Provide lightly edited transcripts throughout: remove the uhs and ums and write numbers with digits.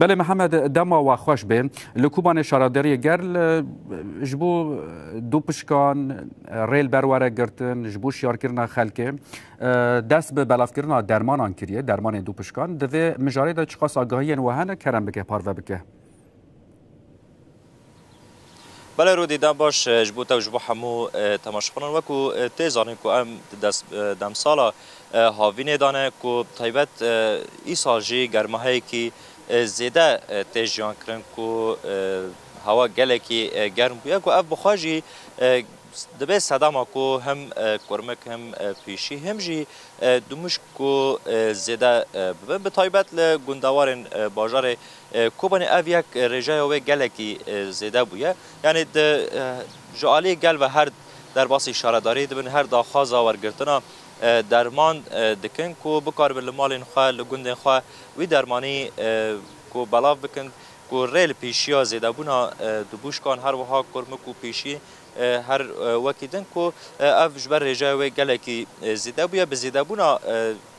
بله محمد دما و خوش بین لکوبان شارادری گرل جبو دو پشکان ریل برواره گرتن جبو شیار کرنا خلکه دست به بلاف کرنا درمان آنکریه درمان دو پشکان دوی مجاره دا چخواست آگاهی وهانه کرم بکه پارو بکه بله رو دیدم باش جبو تا جبو همو تماشاگران وکو تیزانی کو ام دست دم سالا هاوینه دانه کو تایبت ای سالجی گرماهایی کی زیده تیجیان کرن کو هوا گله کی گرم بویا کو اف بخواجی دبی صدام کو هم کرمک هم پیشی هم جی دومش کو زیده به تایبت لگندوارن باجار کوبانی اف یک رجای و گله کی زیده بویا یعنی جالی گل و هر در باس اشاره داری دبن هر داخواز آورگرتنا درمان دکن کو بکار بل مالین خو لگوندن خو وی درمانی کو بلاف بکن کو ریل پیشیا زیده بونا دوبوش کان هر وها کرم کو پیشی هر وکیدن کو اف جبر رجای و گلکی زیده بویا به زیده بونا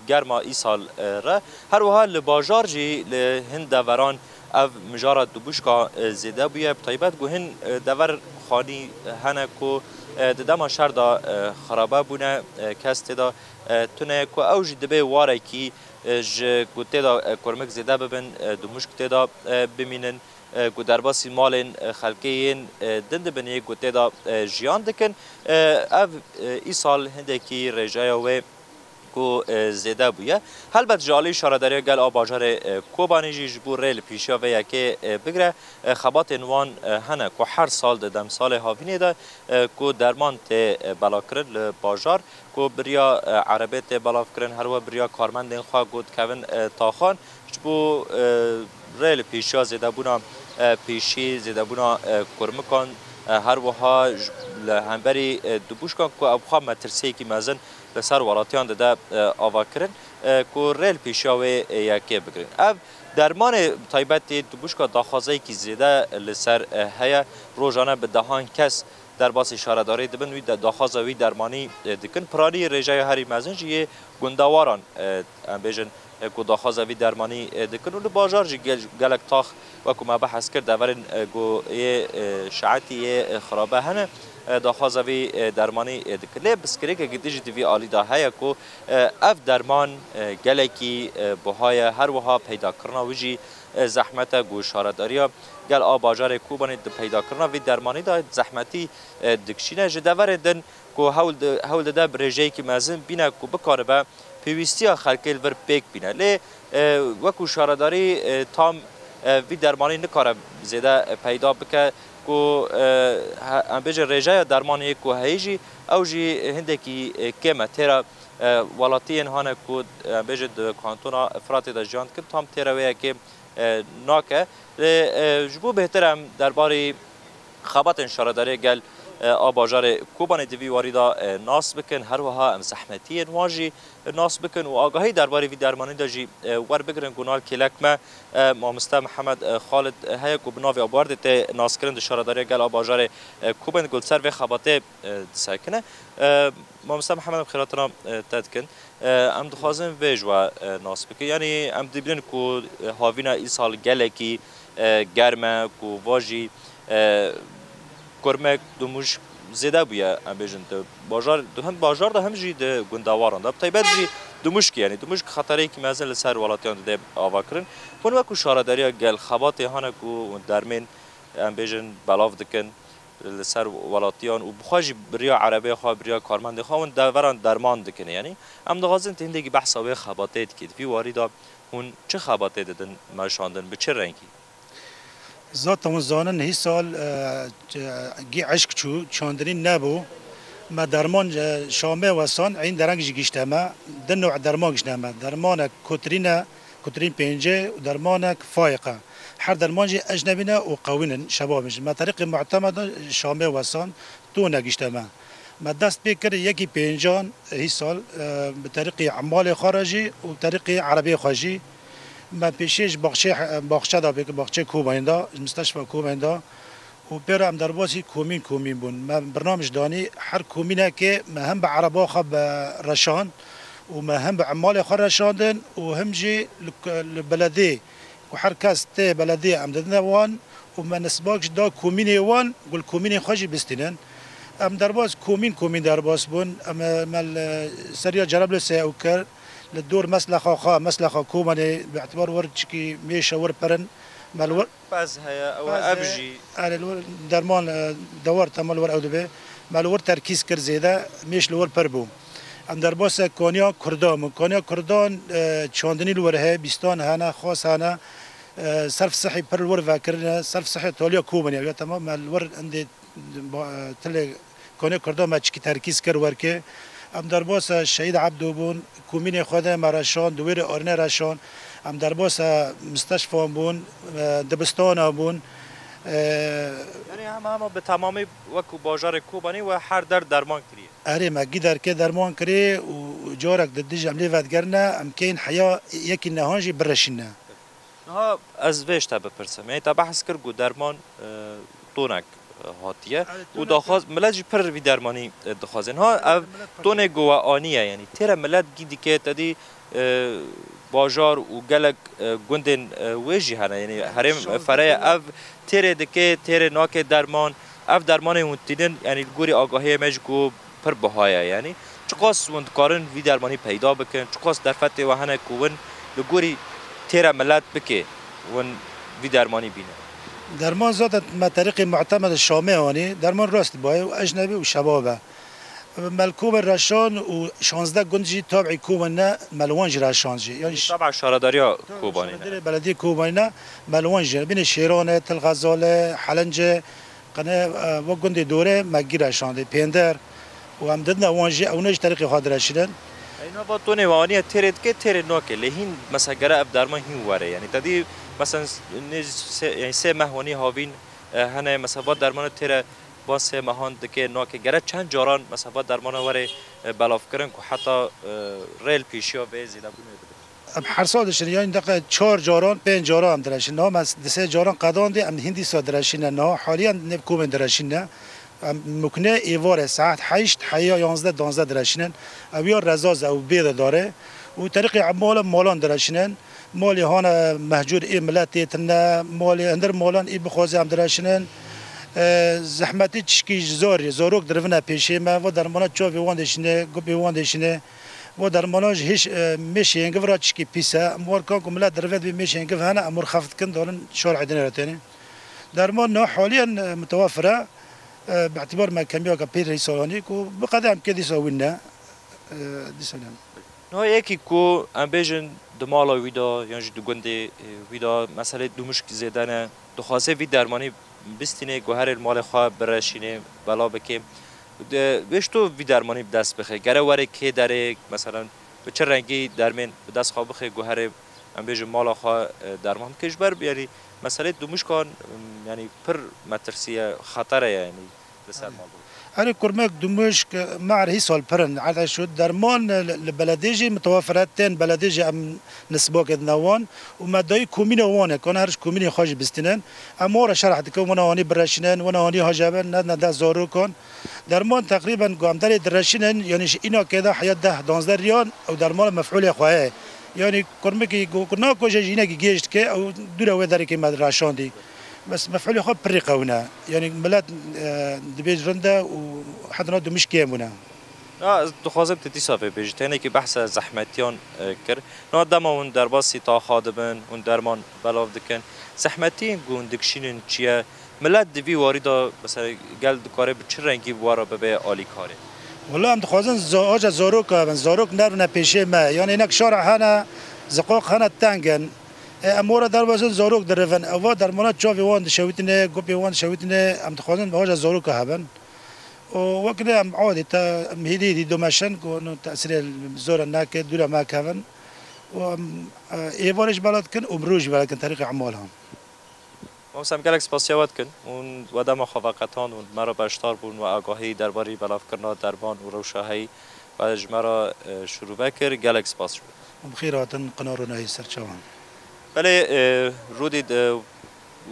گرما ای سال را هر وها لباجار جی لهند دوران اف مجارات دوبوش کا زیده بویا طیبت گو هن دور خانی هنه کو دما شهر دا خرابه بونه کس تدا تونه کو اوج دبی واره کی ج گوته دا کرمک زیده ببن دومش گوته دا بمینن گو درباسی مالن خلقین دند بنی گوته دا جیان دکن اف ای سال هندکی رجایا و کو زیده بویه البته جالی شارداری گل آباجار کوبانی جبور ریل پیشیا و یکی بگره خبات انوان هنه کو هر سال دم سال هاوینه ده کو درمان ته بلا کرن باجار کو بریا عربه ته بلا کرن هر و بریا کارمند خوا گود کوین تاخان جبو ریل پیشیا زیده بونا پیشی زیده بونا کرمکان هر وها همبری دوبوش کن کو ابخوا مترسی کی مزن لسر ولاتیان ده آوا کرن کو ریل پیشاوی یکی بگرین اف درمان تایبت دوبوش که داخوازه کی زیده لسر هیا روزانه به دهان کس در باس اشاره داری دبن وی داخوازه وی درمانی دکن پرانی رجای هری مزن جیه گندواران بیجن کو داخوازه وی درمانی دکن و بازار جی گلک تاخ و کو ما بحث کرد دورن گو شعاتی خرابه هنه داخوازه وی درمانی دکله بسکری که گدیج دوی عالی دا هیا کو اف درمان گلکی بهای هر وها پیدا کرنا وجی زحمت گوشارداریا گل آباجار کوبانی پیدا کرنا وی درمانی دا زحمتی دکشینه جدور دن کو هول ده برژه کی مازن بینه کو بکاربه پیوستی خلکل ور پیک بینه لی وکو شارداری تام وی درمانی نکاره زیده پیدا بکه کو ام بجه رجای درمانی کو هیجی او جی هندکی کما ترا ولاتین هانه کو بجه کانتونا افراط د جاند کم تام ترا ویا که ناکه جبو بهترم درباره خبات شارداری گل آباجار کوبانی دوی واریدا ناس بکن هر وها ام زحمتی واجی ناس بکن و آگاهی درباره وی درمانی داجی ور بگرن گونال کلک ما مامستا محمد خالد هیا کو بناوی آبارد ته ناس کرن شارداری گل آباجار کوبان گل سر و خباته ساکنه مامستا محمد خیراتنا تدکن ام دخوازن ویج و ناس بکن یعنی ام دیبلن کو هاوینا ای سال گلکی گرمه کو واجی کرمک دومش زیده بویا ام بیجن باجار هم باجار ده هم جی ده گندواران ده طیبت جی دومش کی یعنی دومش خطری کی مازن لسر ولاتیان ده آوا کرن اون وکو شارداری گل خبات هانه کو درمن ام بیجن بلاف دکن لسر ولاتیان و بخواجی بریا عربی خوا بریا کارمند خوا اون دوران درمان دکنه یعنی ام دغازن تندگی بحث او خباتید کید فی واریدا اون چه خباته ددن ماشاندن به چه رنگی ذات مزانن هی سال گی عشق چو چاندرین نبو ما درمان شامه وسان این درنگ جگشتما دن نوع درمان جنما درمان کترین پنجه و درمان فائقه هر درمان جی اجنبینا و قوینن شبابش ما طریق معتمد شامه وسان تو نگشتما ما دست بکر یکی پنجان هی سال به طریق عمال خارجی و طریق عربی خارجی ما پیشش باغچه دا بگم باغچه کوباندا مستشفى کوباندا و برام در باسی کومین بون ما برنامج دانی هر کومینه که ما هم به عربا خب رشان و ما هم به عمال خو رشاندن و هم جی البلدی کو هر کس ته بلدی ام دادن وان و من نسباکش دا کومینی وان گل کومینی خوشی بستینن ام درباز کومین درباز بون ام مال سریا جرب لسه او کر للدور مسلخه کومنی باعتبار ورد چکی میشه ور پرن مال باز هيا او ابجي على درمان دور تمال ور او دبه مال ور تركيز كر زياده مش لور پربو ام در باس کانیا کردان چاندنی لور ہے بیستان هانا خاص هانا صرف صحي پر ور فکرنا صرف صحي تولیا کومنی یا تمام مال ور عند تل کانیا کردان ما چکی تركيز کر ور که ام در باس شهید عبدو بون کومین خدا مرشان دویر آرنه رشان ام در باس مستشفى بون دبستان بون یعنی هم به تمامی وکو باجار کوبانی و هر درمان کریه اره مگی در که درمان کری و جارک دد جمله ودگرنه امکن حیا یکی نهانجی برشینه ها از ویش تا بپرسم یعنی تا بحث کرد گو درمان تونک هاتیه و داخواست ملت جی پر وی درمانی دخوازن ها تونه گو آنیه یعنی تیره ملت گیدی که تدی باجار و گلک گندن ویجی هنه یعنی هرم فرای اف تیره دکه تیره ناک درمان اف درمان هونتینن یعنی گوری آگاهی مجگو پر بهایه یعنی چقاس وندکارن وی درمانی پیدا بکن چقاس در فتح و هنه کون لگوری تیره ملت بکه ون وی درمانی بینه درمان ذات ما طریق معتمد الشامه هانی درمان راست بای و اجنبی و شبابه ملکوب رشان و 16 گنجی تابع کوبانه ملوانج رشانجی یعنی تبع شهرداریا کوبانی نه بلدی کوبانه ملوانج بین شیران تل غزاله حلنجه قناه و گندی دوره مگی رشانده پیندر و هم ددنا وانجی اونج طریق خاطر شدن اینا با تو نوانی ترید که ترید نوکه لهین مثلا گره اب درمان هین واره یعنی تدی مثلا یعنی سه مهوانی هاوین هنه مثلا با درمان تره با سه مهان دکه نوکه گره چند جاران مثلا با درمان واره بلاف کردن که حتی ریل پیشیا به زیده بونه هر سال داشتن یعنی دقیقه 4 جاران 5 جاران هم درشین نه از 3 جاران قدان دی ام هندی سال درشین نه حالیاً نبکوم درشین نه ممکنه ایوار ساعت 8 حیا 11 12 درشینن او یا رزاز او بید داره و طریق عمال مالان درشینن مالی هان مهجور ای ملتی تنه مالی اندر مالان ای بخوازی هم درشینن زحمتی چشکی زاروک درونه پیشه ما و درمانه چاوی واندشینه گوبی واندشینه و درمانه هیچ میشه انگه ورا چشکی پیسه امور کان که ملت درود بی میشه انگه هنه امور خفت کن دارن شارع دینه راتینه درمان نه حالیا متوفره باعتبار ما كمية كبير رئيساني كو بقدم كذي سوينا ديسنا نه یکی کو ام بیژن دمالا ویدا یعنی دو گنده ویدا مسئله دو مشک زدن دو خاصه وی درمانی بستینه گوهر المال خواه برشینه بلا بکه بیش تو وی درمانی بدست بخه گره وره که داره مثلا به چه رنگی درمین بدست خواه بخه گوهر ام بیژن مال خواه درمان کشبر یعنی مسئله دو مشکان یعنی پر مترسیه خطره یعنی بسر ما بود هر کرمک دمشق مع رئيس البرن على شو درمان البلديجي متوفرتين بلديجي ام نسبوك نوان وما داي كومينا وانه كان هرش كوميني خاج بستنن امور شرح دكم ونواني برشنن ونواني هاجبن ند زارو كان درمان تقريبا قام داري درشنن يعني اينا كده حياه 12 ريال او درمان مفعول خواه يعني کرمکی كنا كوجا جينا جيجت كه او دوله وداري كي مدرشان دي بس مفعول خو بريقونا يعني بلاد دبيج رنده وحدنا دمش كيمونا دخوازم تتصافي بيجتاني كي بحث زحمتيان كر نا دمون درباسي تا خادبن ون درمان بلاف دكن زحمتين گون دكشينن چيه ملت دبي واريدا مثلا قال دكاره بچ رنگي وارا به عالی کاره والله هم دخوازن زاج زاروك نرنا پیشه ما يعني انك شارع هنا زقاق هنا تنگن امور دروازه زاروك درفن اوا درمانات چاوی وان شویتنه گوبی وان شویتنه هم دخوازن باج زاروك هبن وكده هم عادي تا مهدي دي دومشن كون تاثير زور ناك دولا ما كهبن و ايوارش بلد كن وبروج بلد كن طريق اعمالهم مثلا گلک سپاسیات کن اون ودم خوابقتان و مرا بشتار بون و آگاهی درباره بلاف کردن دربان و روشاهی و جمرا شروع بکر گلک سپاس شد. بخیرات قنارونه هی سرچوان. بله رودید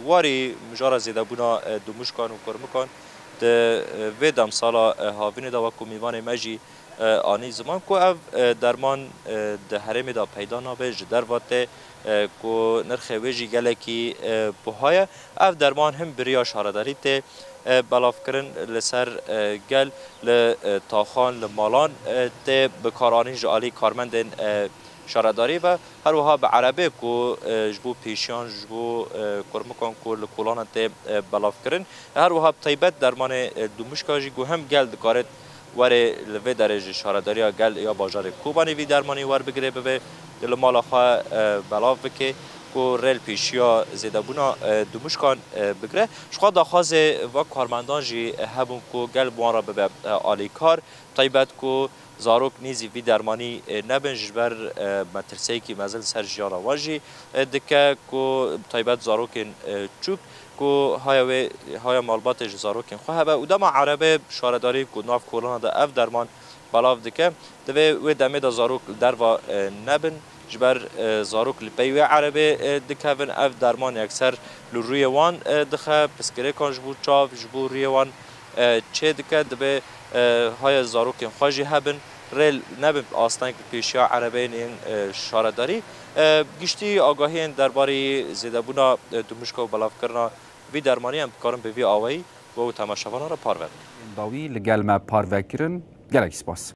واری مجار زیده بونا دومشکان و کرمکان ده ویدم سالا هاوین دا و کمیوان مجی آنی زمان کو اف درمان ده حرم دا پیدا نباش در وقت کو نرخ ویجی گلکی بهای اف درمان هم بریا شارداری ته بلاف کرن لسر گل لتاخان لمالان ته بکارانی جالی کارمندن شارداری و هر وها به عربه کو جبو پیشیان جبو کرمکان کو لکولان ته بلاف کرن هر وها طیبت درمان دومشکاجی گو هم گل دکارت وره لوی درجه شارداری گل یا بازار کوبانی وی درمانی ور بگیره به دل مال خوا بلاف بکه کو ریل پیشیا زیده بونا دومشکان بگیره شخوا داخواز و کارمندان جی هبون کو گل بوان را به آلی کار طیبت کو زاروک نیزی وی درمانی نبن جبر مترسی که مزل سر جیانا واجی دکه کو طیبت زاروک چوب کو های مالبات زاروک خواه به ودما عربه شارداری کو ناف کورونا ده اف درمان بلاف دکه دوی و دمه دا زاروک در و نبن جبر زاروک لپی و عربه دکه اف درمان اکثر لروی وان دخه پسکره کن جبو چاف جبو روی وان چه دکه دوی های زاروک خواجی هبن ریل نبن آستان که پیشیا عربه این شارداری گشتی آگاهی درباره زیدبونا دومشکا و بلاف کرنا وی درمانی هم کارم به وی آوایی و تماشاوانه را پارور داوی لگل ما پارور کرن گلک سپاس